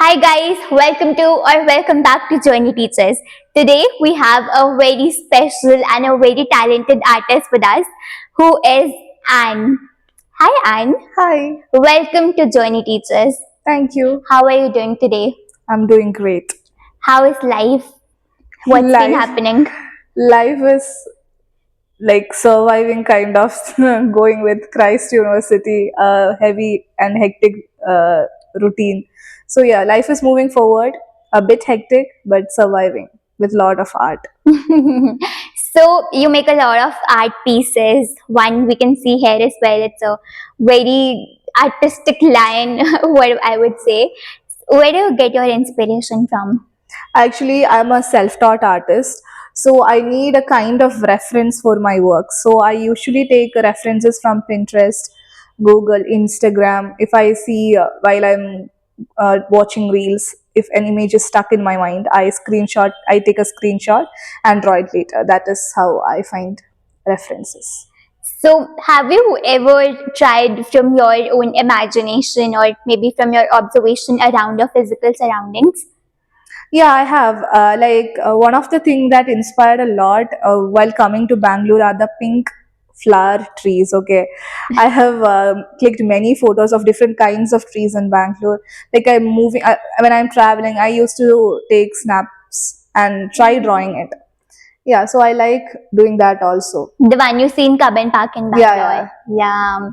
Hi guys, welcome back to Journey Teachers. Today we have a very special and a very talented artist with us who is Anne. Hi Anne, Hi, welcome to Journey Teachers. thank you. How are you doing today? I'm doing great. How is life? What's been Life, happening? life is like surviving kind of going with Christ University, a heavy and hectic routine. So yeah, life is moving forward, a bit hectic, but surviving with lot of art. So you make a lot of art pieces. One we can see here as well. It's a very artistic line, what I would say. Where do you get your inspiration from? Actually, I'm a self-taught artist, so I need a kind of reference for my work. So I usually take references from Pinterest, Google, Instagram. If I see while I'm watching reels, if an image is stuck in my mind, I take a screenshot and draw it later. That is how I find references. So, have you ever tried from your own imagination or maybe from your observation around your physical surroundings? Yeah, I have. One of the things that inspired a lot while coming to Bangalore are the pink flower trees. Okay, I have clicked many photos of different kinds of trees in Bangalore. Like when I'm traveling, I used to take snaps and try drawing it. Yeah, so I like doing that also. The one you see in Cubbon Park in Yeah, Bangalore. yeah. Yeah,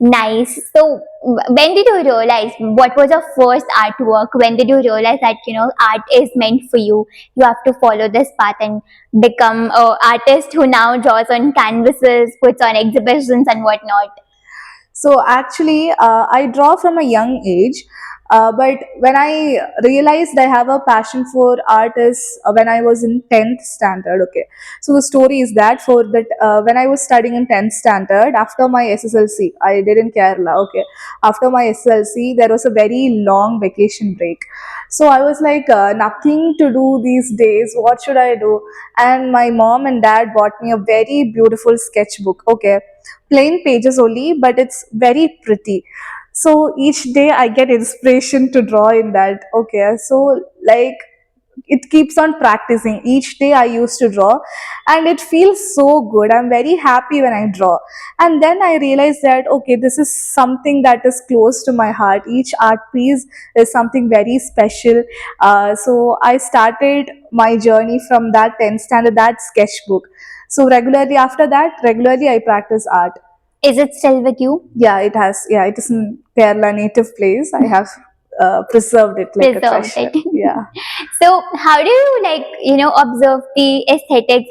nice. So, when did you realize what was your first artwork? When did you realize that art is meant for you? You have to follow this path and become a artist who now draws on canvases, puts on exhibitions and whatnot. So actually, I draw from a young age. But when I realized I have a passion for art is when I was in 10th standard. Okay. So the story is that for that when I was studying in 10th standard, after my SSLC, I did in Kerala. Okay. After my SSLC, there was a very long vacation break. So I was like, nothing to do these days. What should I do? And my mom and dad bought me a very beautiful sketchbook. Okay, plain pages only, but it's very pretty. So each day I get inspiration to draw in that. Okay, so like it keeps on practicing. Each day I used to draw, and it feels so good. I'm very happy when I draw. And then I realized that okay, this is something that is close to my heart. Each art piece is something very special. So I started my journey from that 10th standard, that sketchbook. So regularly I practice art. Is it still with you? Yeah, it has. Yeah, it is in Kerala native place. I have preserved it like a Preserved treasure. it. Yeah. So, how do you observe the aesthetics?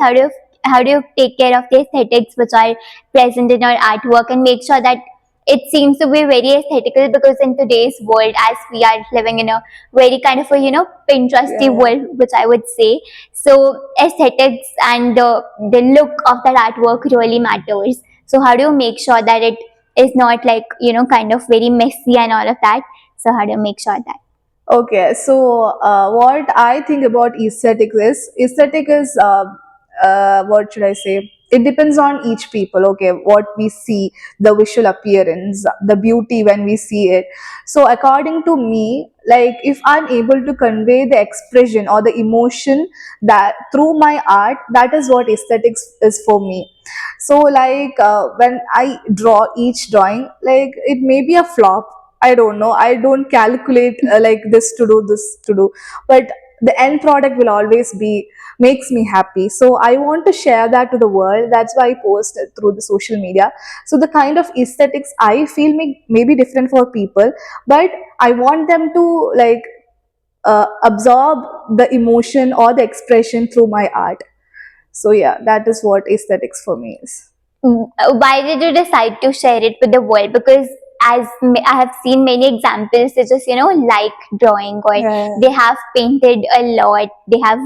How do you take care of the aesthetics which are present in your artwork and make sure that it seems to be very aesthetical? Because in today's world, as we are living in a very kind of a Yeah, Pinteresty yeah. world, which I would say, so aesthetics and the look of that artwork really matters. So, how do you make sure that it is not like kind of very messy and all of that? So, how do you make sure that? Okay, so what I think about aesthetic is what should I say? It depends on each people. Okay, what we see, the visual appearance, the beauty when we see it. So according to me, like if I'm able to convey the expression or the emotion that through my art, that is what aesthetics is for me. So like when I draw each drawing, like it may be a flop. I don't know. I don't calculate like this to do, but the end product will always be makes me happy. So I want to share that to the world. That's why I post it through the social media. So the kind of aesthetics I feel may be different for people, but I want them to like absorb the emotion or the expression through my art. So yeah, that is what aesthetics for me is. Why did you decide to share it with the world? Because I have seen many examples, they just like drawing, or Yeah. they have painted a lot, they have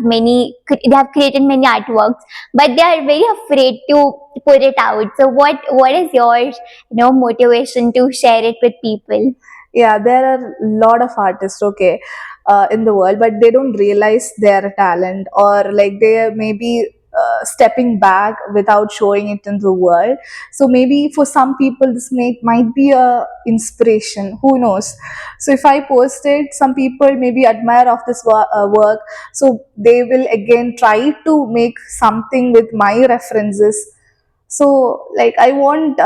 created many artworks, but they are very afraid to put it out. So what is your motivation to share it with people? Yeah, there are a lot of artists, okay, in the world, but they don't realize their talent, or like they maybe stepping back without showing it in the world. So maybe for some people this might be a inspiration, who knows. So if I post it, some people maybe admire of this work, so they will again try to make something with my references. So like I want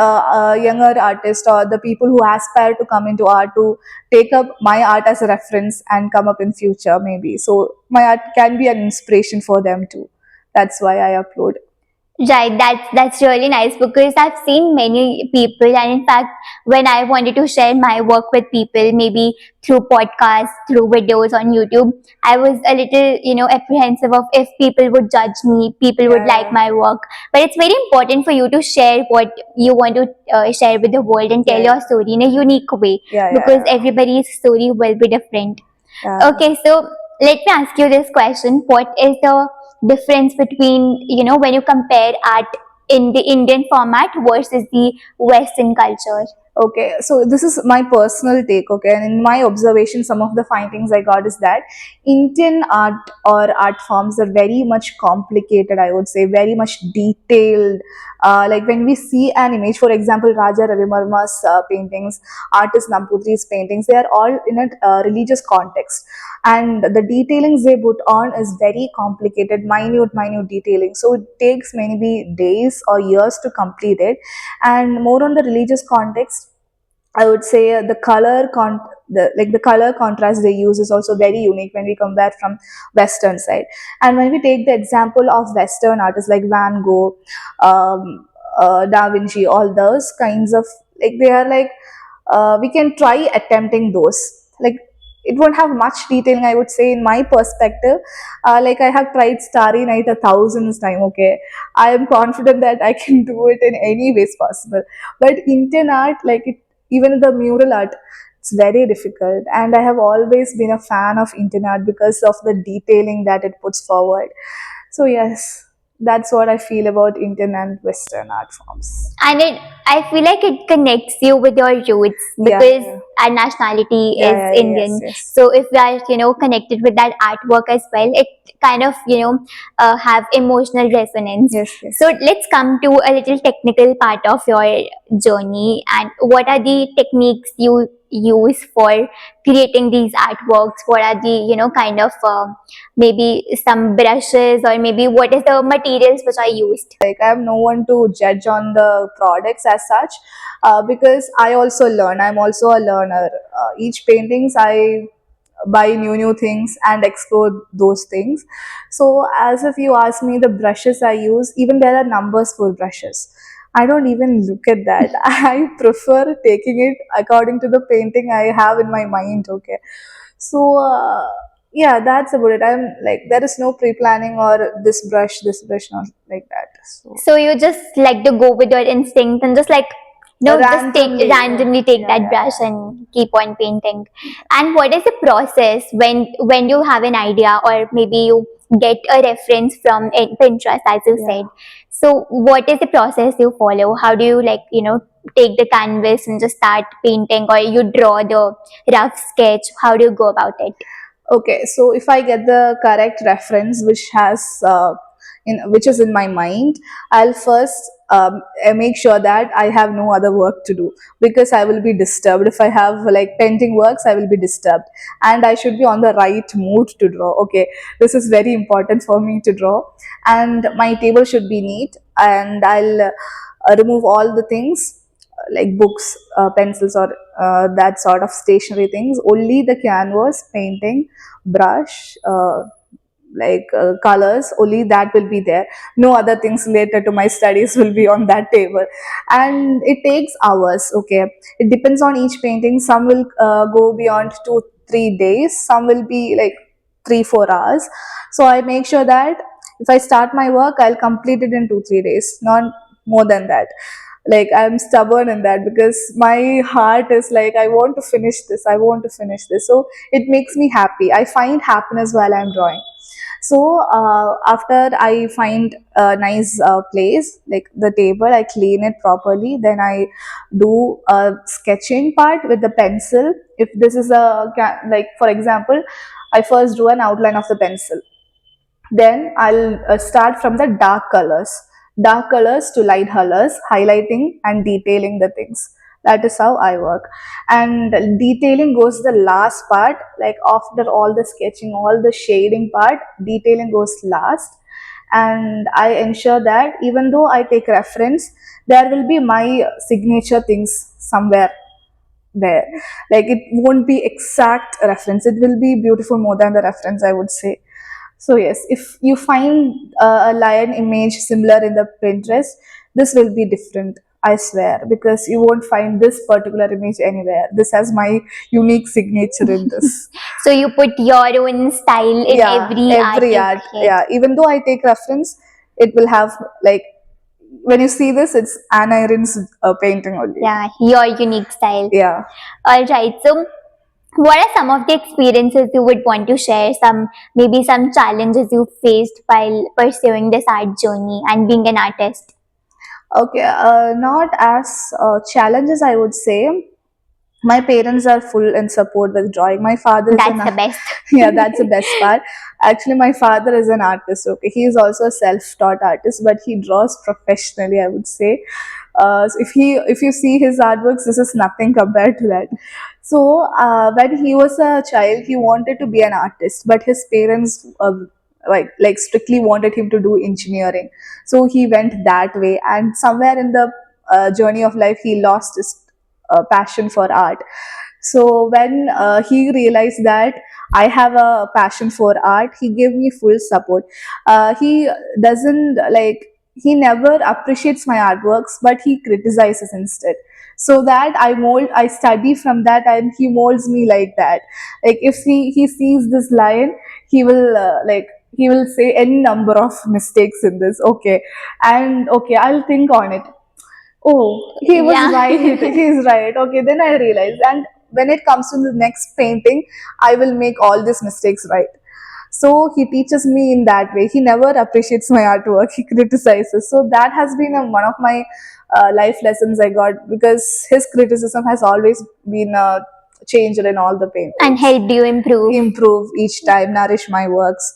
younger artists or the people who aspire to come into art to take up my art as a reference and come up in future maybe, so my art can be an inspiration for them too. That's why I upload. Right, that's really nice because I've seen many people, and in fact, when I wanted to share my work with people, maybe through podcasts, through videos on YouTube, I was a little, apprehensive of if people would judge me, people would like Yeah, my work. But it's very important for you to share what you want to share with the world and tell yeah, your story in a unique way, yeah, because yeah, everybody's story will be different. yeah. Okay, so let me ask you this question. What is the difference between, when you compare art in the Indian format versus the Western culture? Okay, so this is my personal take, okay, and in my observation, some of the findings I got is that Indian art or art forms are very much complicated, I would say, very much detailed. Like when we see an image, for example, Raja Ravivarma's paintings, artist Namputri's paintings, they are all in a religious context, and the detailings they put on is very complicated, minute detailing. So it takes maybe days or years to complete it. And more on the religious context, I would say the color contrast they use is also very unique when we compare from Western side. And when we take the example of Western artists like Van Gogh, Da Vinci, all those kinds of, like they are like, we can try attempting those. Like it won't have much detailing, I would say, in my perspective. Like I have tried Starry Night a thousands time. Okay, I am confident that I can do it in any ways possible. But Indian art, like it, even the mural art, it's very difficult. And I have always been a fan of Indian art because of the detailing that it puts forward. So yes, that's what I feel about Indian and Western art forms. And I feel like it connects you with your roots Yeah, because yeah, our nationality yeah, is yeah, yeah, yes, Indian. yes. So if we are, connected with that artwork as well, it kind of, have emotional resonance. Yes, yes. So let's come to a little technical part of your journey, and what are the techniques you use for creating these artworks? What are the, kind of maybe some brushes, or maybe what is the materials which are used? Like I have no one to judge on the products as such, because I also learn. I'm also a learner. Each paintings I buy new things and explore those things. So as if you ask me the brushes I use, even there are numbers for brushes. I don't even look at that. I prefer taking it according to the painting I have in my mind. Okay, so yeah, that's about it. I'm like, there is no pre-planning or this brush, not like that. So So you just like to go with your instinct and just like, just take randomly, randomly take yeah, that yeah, brush and keep on painting. And what is the process when you have an idea, or maybe you get a reference from Pinterest, as you yeah. said? So what is the process you follow? How do you, like, take the canvas and just start painting, or you draw the rough sketch? How do you go about it? Okay, so if I get the correct reference, which is in my mind, I'll first make sure that I have no other work to do, because I will be disturbed if I have like painting works. I will be disturbed, and I should be on the right mood to draw. Okay, this is very important for me to draw, and my table should be neat, and I'll remove all the things like books, pencils, or that sort of stationary things. Only the canvas, painting, brush, colors, only that will be there. No other things related to my studies will be on that table. And it takes hours. Okay, it depends on each painting. Some will go beyond 2 3 days, some will be like 3 4 hours. So I make sure that if I start my work, I'll complete it in 2 3 days, not more than that. Like I'm stubborn in that, because my heart is like, I want to finish this, I want to finish this. So it makes me happy, I find happiness while I'm drawing. So after I find a nice place, like the table, I clean it properly, then I do a sketching part with the pencil. If this is like for example, I first drew an outline of the pencil, Then I'll start from the dark colors to light colors, highlighting and detailing the things. That is how I work. And detailing goes the last part, like after all the sketching, all the shading part, detailing goes last. And I ensure that even though I take reference, there will be my signature things somewhere there. Like it won't be exact reference, it will be beautiful more than the reference, I would say. So yes, if you find a lion image similar in the Pinterest, this will be different, I swear, because you won't find this particular image anywhere. This has my unique signature in this. So you put your own style in Yeah, every art every you art. create. Yeah, even though I take reference, it will have like when you see this, it's Anne Iron's painting only. Yeah, your unique style. Yeah. All right. So, what are some of the experiences you would want to share? Some maybe some challenges you faced while pursuing this art journey and being an artist. Okay, not as challenges, I would say. My parents are full in support with drawing. My father is That's an the best. yeah, that's the best part. Actually, my father is an artist. Okay, he is also a self-taught artist, but he draws professionally, I would say. So if you see his artworks, this is nothing compared to that. So when he was a child, he wanted to be an artist, but his parents like strictly wanted him to do engineering. So he went that way, and somewhere in the journey of life, he lost his passion for art. So when he realized that I have a passion for art, he gave me full support. He doesn't like he never appreciates my artworks, but he criticizes instead. So that I study from that, and he molds me like that. Like if he sees this lion, he will he will say any number of mistakes in this. Okay, and okay, I'll think on it. Oh, he was Yeah. right. He's right. Okay, then I realized. And when it comes to the next painting, I will make all these mistakes right. So he teaches me in that way. He never appreciates my artwork. He criticizes. So that has been one of my life lessons I got, because his criticism has always been changed in all the And paintings, helped you improve. improve each time, nourish my works.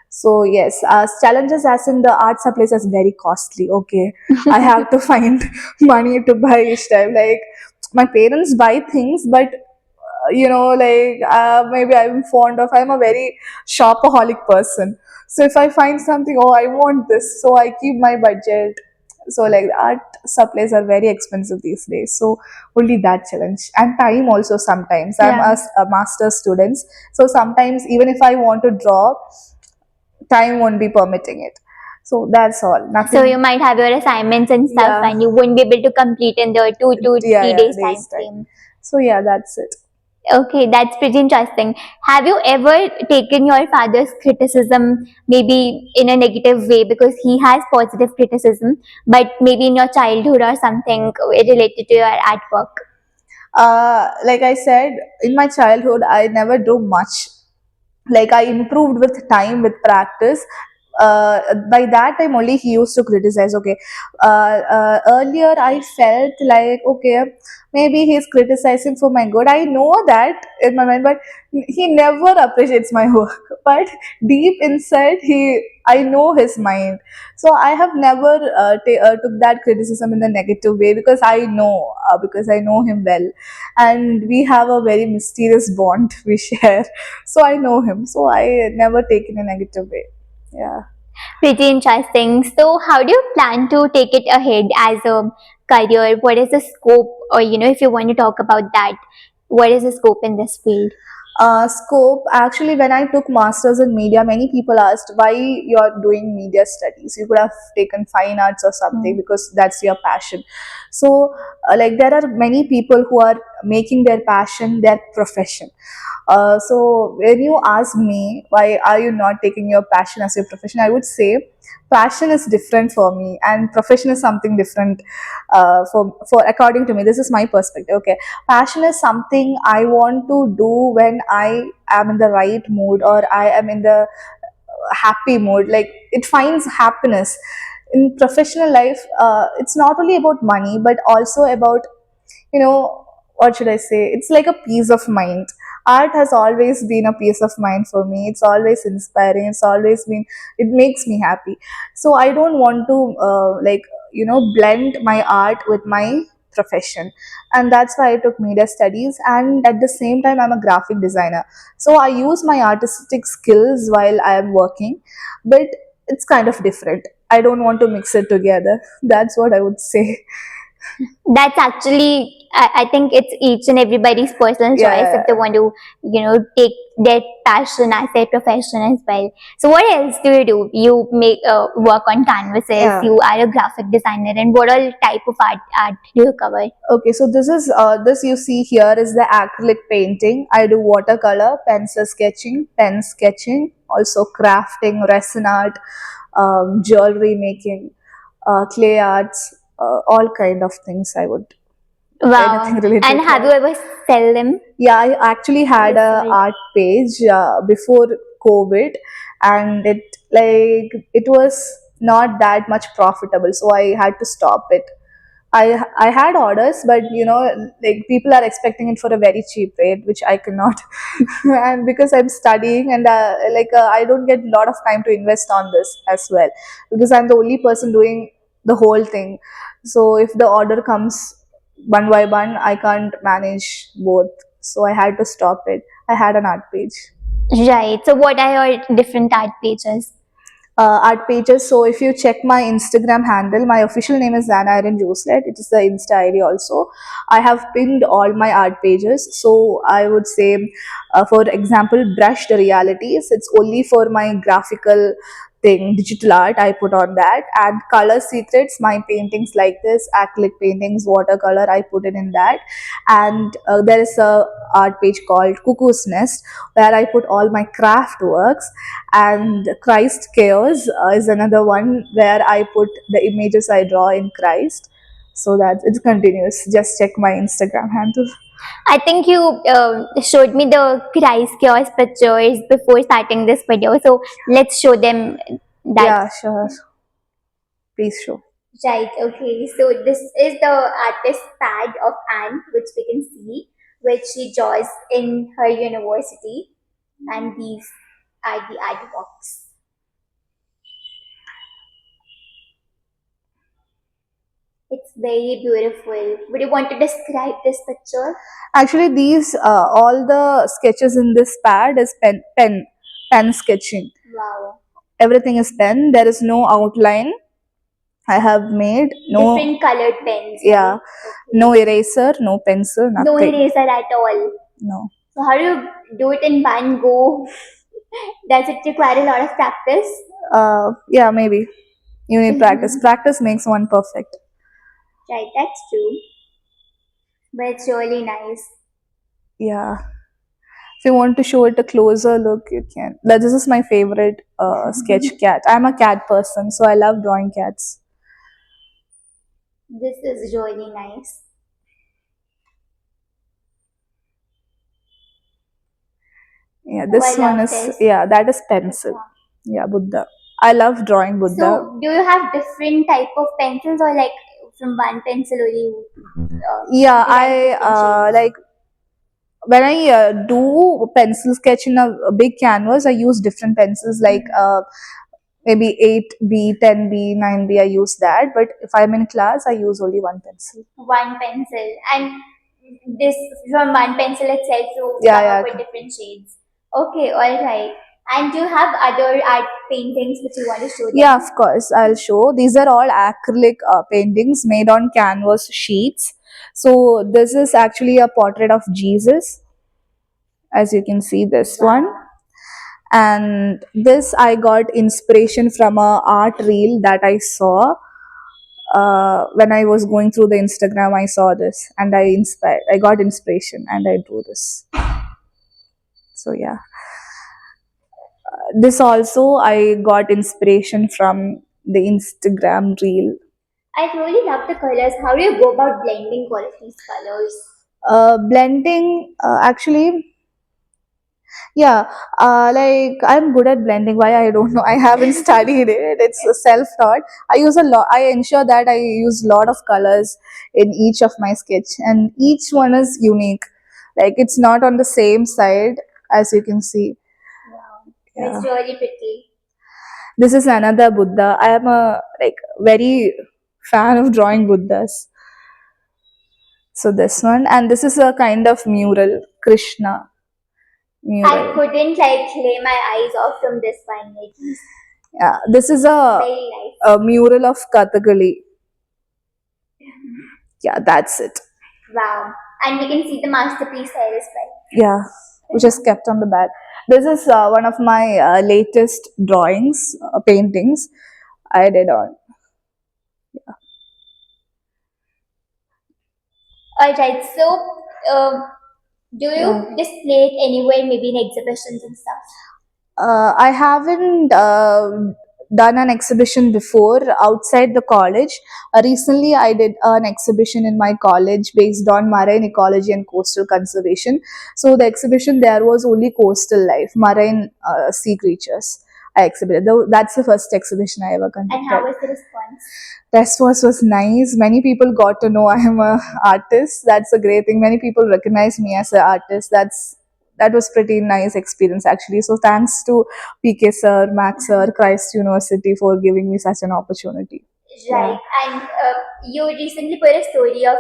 So yes, challenges as in the art supplies is very costly. Okay, I have to find money to buy each time. Like my parents buy things, but maybe I'm a very shopaholic person. So if I find something, oh, I want this, so I keep my budget. So like art supplies are very expensive these days. So only that challenge, and time also sometimes. I'm Yeah. a master student, so sometimes even if I want to draw, time won't be permitting it. So that's all. So Nothing. you might have your assignments and stuff, Yeah, and you wouldn't be able to complete in the 2 to 3 yeah, days time days time. frame. So yeah, that's it. Okay, that's pretty interesting. Have you ever taken your father's criticism maybe in a negative way, because he has positive criticism, but maybe in your childhood or something related to your artwork? Like I said, in my childhood, I never drew much. Like I improved with time, with practice. By that time only he used to criticize. Okay, earlier I felt like, okay, maybe he's criticizing for my good. I know that in my mind, but he never appreciates my work. But deep inside, I know his mind. So I have never took that criticism in a negative way, because I know him well, and we have a very mysterious bond we share. So I know him, so I never take in a negative way. Yeah. Pretty interesting. So, how do you plan to take it ahead as a career? What is the scope, or if you want to talk about that, what is the scope in this field? Scope, actually, when I took masters in media, many people asked why you're doing media studies. You could have taken fine arts or something, Mm. because that's your passion. So like there are many people who are making their passion their profession. So when you ask me why are you not taking your passion as your profession, I would say passion is different for me, and profession is something different. For according to me, this is my perspective. Okay, passion is something I want to do when I am in the right mood, or I am in the happy mood. Like it finds happiness in professional life. It's not only about money, but also about, what should I say, it's like a peace of mind. art has always been a peace of mind for me. It's always inspiring. It's always been, it makes me happy. So I don't want to blend my art with my profession, and that's why I took media studies. And at the same time, I'm a graphic designer, so I use my artistic skills while I am working, but it's kind of different. I don't want to mix it together. That's what I would say. That's actually, I think it's each and everybody's personal choice Yeah. if they want to, take their passion as their profession as well. So what else do you do? You make work on canvases. Yeah. You are a graphic designer, and what all type of art do you cover? Okay, so this you see here is the acrylic painting. I do watercolor, pencil sketching, pen sketching, also crafting, resin art, jewelry making, clay arts, all kind of things. I would anything Wow! related And to have you art. ever sell them? Yeah, I actually had Yes, a right. art page before COVID, and it was not that much profitable, so I had to stop it. I had orders, but like people are expecting it for a very cheap rate, which I cannot. And because I'm studying, and I don't get a lot of time to invest on this as well, because I'm the only person doing the whole thing. So if the order comes one by one, I can't manage both. So I had to stop it. I had an art page. Right. So what are your different art pages? Art pages. So if you check my Instagram handle, my official name is Zana Erin Joslet. It is the Insta ID also. I have pinned all my art pages. So I would say, for example, brushed realities. It's only for my graphical thing, digital art. I put on that, and color secrets. My paintings like this, acrylic paintings, watercolor. I put it in that, and there is a art page called Cuckoo's Nest where I put all my craft works, and Christ Chaos is another one where I put the images I draw in Christ. So that it continues. Just check my Instagram handle. I think you showed me the Christ Chaos pictures before starting this video. So let's show them that. Yeah, sure. Please show. Right, okay. So this is the artist pad of Anne, which we can see, which she draws in her university. And these are the artworks. It's very beautiful. Would you want to describe this picture? Actually, these all the sketches in this pad is pen sketching. Wow. Everything is pen. There is no outline. I have made no. Different colored pens. Yeah, Right? no eraser, no pencil, No nothing. eraser at all. No. So how do you do it in one go? Does it require a lot of practice? Yeah, maybe. You need practice. Practice makes one perfect. Right, that's true. But it's really nice. Yeah. If you want to show it a closer look, you can. This is my favorite sketch cat. I'm a cat person, so I love drawing cats. This is really nice. Yeah, this Oh, I one love is, this. yeah, that is pencil. Yeah, Buddha. I love drawing Buddha. So, do you have different type of pencils, or like from one pencil or you? Yeah, design I different shapes? like when I do pencil sketch in a big canvas, I use different pencils like maybe 8B, 10B, 9B. I use that. But if I'm in class, I use only one pencil. One pencil, and this from one pencil itself you Yeah, come up yeah. with different shades. Okay, all right. And do you have other art paintings which you want to show them? Yeah, of course, I'll show. These are all acrylic paintings made on canvas sheets. So this is actually a portrait of Jesus, as you can see this one. Wow. And this I got inspiration from a art reel that I saw when I was going through the Instagram. I saw this and I got inspiration and I drew this. So yeah, this also I got inspiration from the Instagram reel. I really love the colors. How do you go about blending all of these colors? Blending, actually, yeah, like I'm good at blending. Why I don't know. I haven't studied it. It's a self-taught. I use a lot. I ensure that I use a lot of colors in each of my sketch, and each one is unique. Like it's not on the same side, as you can see. Wow. Yeah. It's really pretty. This is another Buddha. I am a like very fan of drawing Buddhas. So this one, and this is a kind of mural, Krishna I mural. couldn't like lay my eyes off from this one. It's Yeah, this is very nice. a mural of Kathakali. Yeah, that's it. Wow. And we can see the masterpiece here as well. Yeah, which is kept on the back. This is one of my latest drawings, paintings I did on. Alright, so do you Yeah. display it anywhere, maybe in exhibitions and stuff? I haven't done an exhibition before outside the college. Recently, I did an exhibition in my college based on marine ecology and coastal conservation. So, the exhibition there was only coastal life, marine sea creatures. I exhibited. That's the first exhibition I ever And how conducted. was the response? Response was nice. Many people got to know I am a artist. That's a great thing. Many people recognize me as an artist. That was pretty nice experience actually. So thanks to PK sir, Max sir, Christ University for giving me such an opportunity. Yeah. Right, and you recently put a story of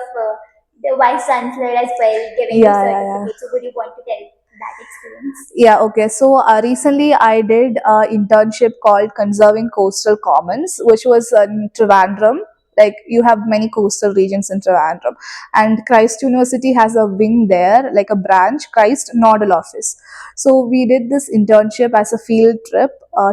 the Vice Chancellor as well giving the Yeah. certificate. So, would you want to tell that experience? Yeah, okay. So recently I did an internship called Conserving Coastal Commons, which was in Trivandrum. Like you have many coastal regions in Trivandrum, and Christ University has a wing there, like a branch, Christ Nodal Office. So we did this internship as a field trip,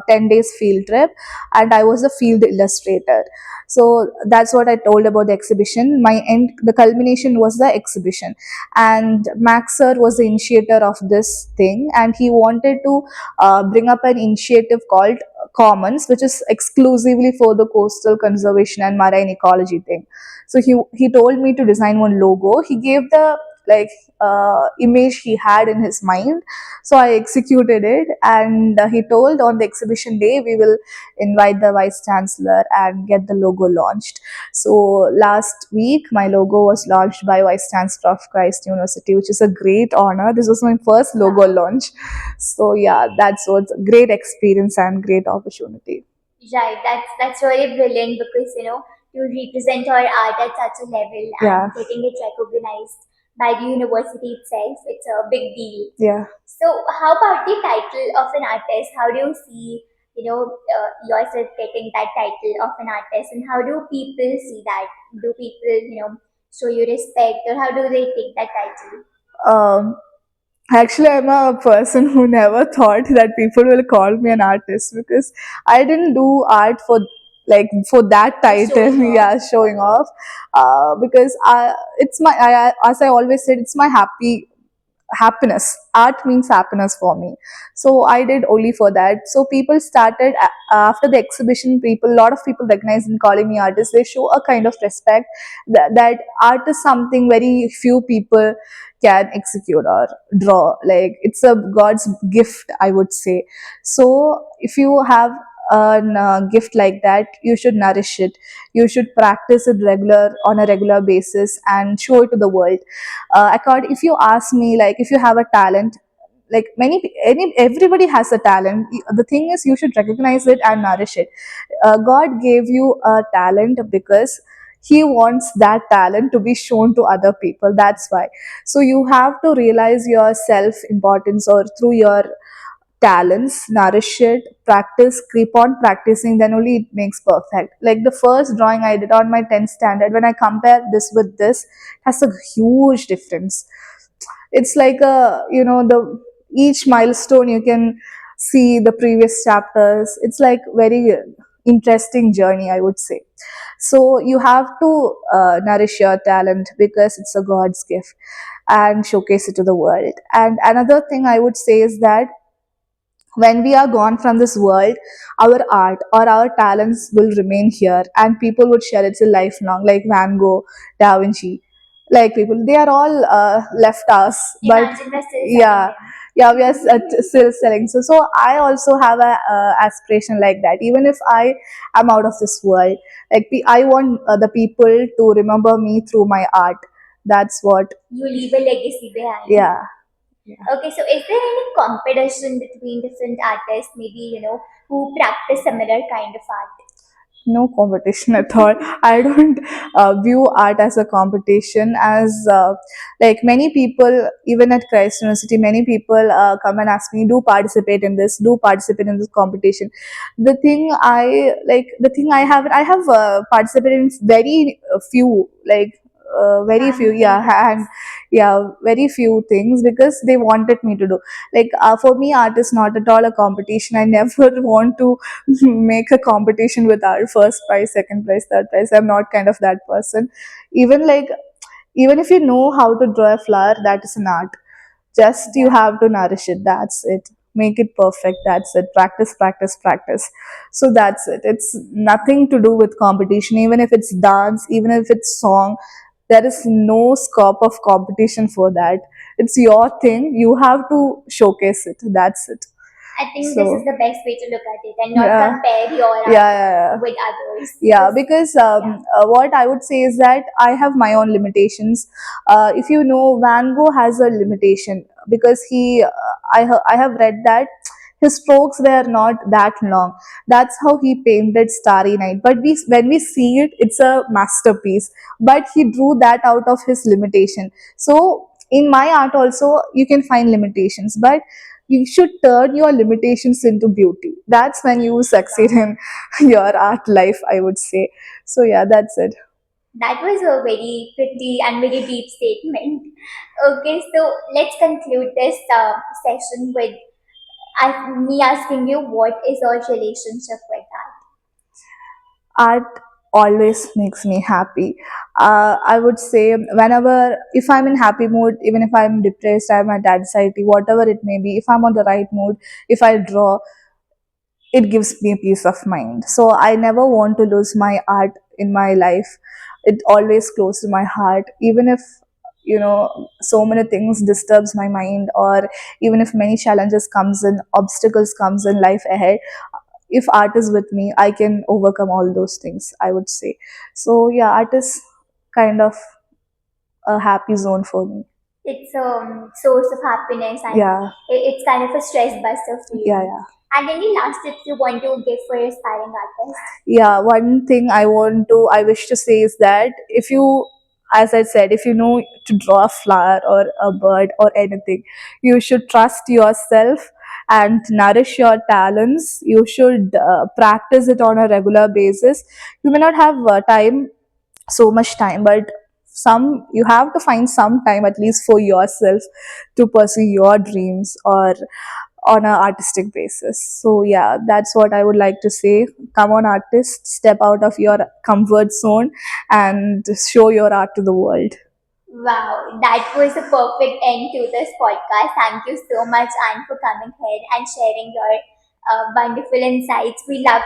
10 days field trip, and I was a field illustrator. So that's what I told about the exhibition. The culmination was the exhibition, and Max sir was the initiator of this thing, and he wanted to bring up an initiative called Commons, which is exclusively for the coastal conservation and marine ecology thing. So he told me to design one logo. He gave the like image he had in his mind, so I executed it, and he told on the exhibition day we will invite the vice chancellor and get the logo launched. So last week, my logo was launched by Vice Chancellor of Christ University, which is a great honor. This was my first logo launch. So yeah, that's what's a great experience and great opportunity. Right, that's really brilliant because to represent our art at such a level Yeah, and getting it recognized by the university itself, it's a big deal. yeah. So, how about the title of an artist? How do you see, yourself getting that title of an artist, and how do people see that? Do people, show you respect, or how do they take that title? Um, Actually, I'm a person who never thought that people will call me an artist because I didn't do art for that Just title. showing off. Yeah, showing off. Because it's as I always said, it's my happiness. Art means happiness for me, so I did only for that. So people started after the exhibition, people a lot of people recognized and calling me artist. They show a kind of respect that art is something very few people can execute or draw. Like it's a god's gift, I would say. So if you have a gift like that, you should nourish it. You should practice it on a regular basis and show it to the world. If you ask me, like if you have a talent, like everybody has a talent. The thing is you should recognize it and nourish it. God gave you a talent because he wants that talent to be shown to other people. That's why. So you have to realize your self importance, or through your talents, nourish it, practice, keep on practicing, then only it makes perfect. Like the first drawing I did on my 10th standard, when I compare this with this, it has a huge difference. It's like the each milestone you can see the previous chapters. It's like very interesting journey, I would say. So you have to nourish your talent because it's a god's gift, and showcase it to the world. And another thing I would say is that when we are gone from this world, our art or our talents will remain here, and people would share it till lifelong, like Van Gogh, Da Vinci. Like people, they are all left us, but Imagine we're still selling yeah, them. yeah, we are still selling. So I also have a aspiration like that. Even if I am out of this world, like I want the people to remember me through my art. That's what. You leave a legacy behind. Yeah. Okay, so is there any competition between different artists, maybe, who practice similar kind of art? No competition at all. I don't view art as a competition. As like many people, even at Christ University, many people come and ask me, "Do participate in this? Do participate in this competition?" The thing I have participated in very few, like very few, Handful yeah, and things. yeah, very few things because they wanted me to do. Like for me, art is not at all a competition. I never want to make a competition with our first prize, second prize, third prize. I'm not kind of that person. Even like, even if you know how to draw a flower, that is an art. Just you Yeah. have to nourish it. That's it. Make it perfect. That's it. Practice, practice, practice. So that's it. It's nothing to do with competition. Even if it's dance, even if it's song, there is no scope of competition for that. It's your thing. You have to showcase it. That's it. I think this is So the best way to look at it and not yeah, compare your yeah, art yeah, yeah. with others Yeah, because, because yeah, what I would say is that I have my own limitations. If you know, Van Gogh has a limitation because I have read that his strokes were not that long. That's how he painted Starry Night. But when we see it, it's a masterpiece. But he drew that out of his limitation. So in my art also, you can find limitations, but you should turn your limitations into beauty. That's when you succeed wow. in your art life, I would say. So yeah, that's it. That was a very pretty and very deep statement. Okay, so let's conclude this session with me asking you what is your relationship with that? Art always makes me happy. I would say whenever, if I'm in happy mood, even if I'm depressed, I'm at anxiety, whatever it may be, if I'm on the right mood, if I draw, it gives me peace of mind. So I never want to lose my art in my life. It always close to my heart, even if so many things disturbs my mind, or even if many challenges comes in, obstacles comes in life ahead. If art is with me, I can overcome all those things, I would say. So yeah, art is kind of a happy zone for me. It's a source of happiness and Yeah, it's kind of a stress buster for yeah, you. yeah. And any last tips you want to give for aspiring artists? Yeah, one thing I wish to say is that if you, as I said, if you know to draw a flower or a bird or anything, you should trust yourself and nourish your talents. You should practice it on a regular basis. You may not have time, so much time, but some, you have to find some time at least for yourself to pursue your dreams, or on an artistic basis. So yeah, that's what I would like to say. Come on, artists, step out of your comfort zone and show your art to the world. Wow, that was a perfect end to this podcast. Thank you so much, Anne, for coming here and sharing your wonderful insights. We loved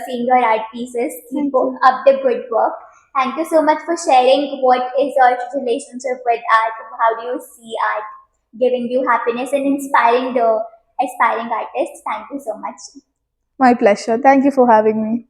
seeing your art pieces. Keep Thank you. up the good work. Thank you so much for sharing what is your relationship with art. How do you see art giving you happiness and inspiring the aspiring artists? Thank you so much. My pleasure. Thank you for having me.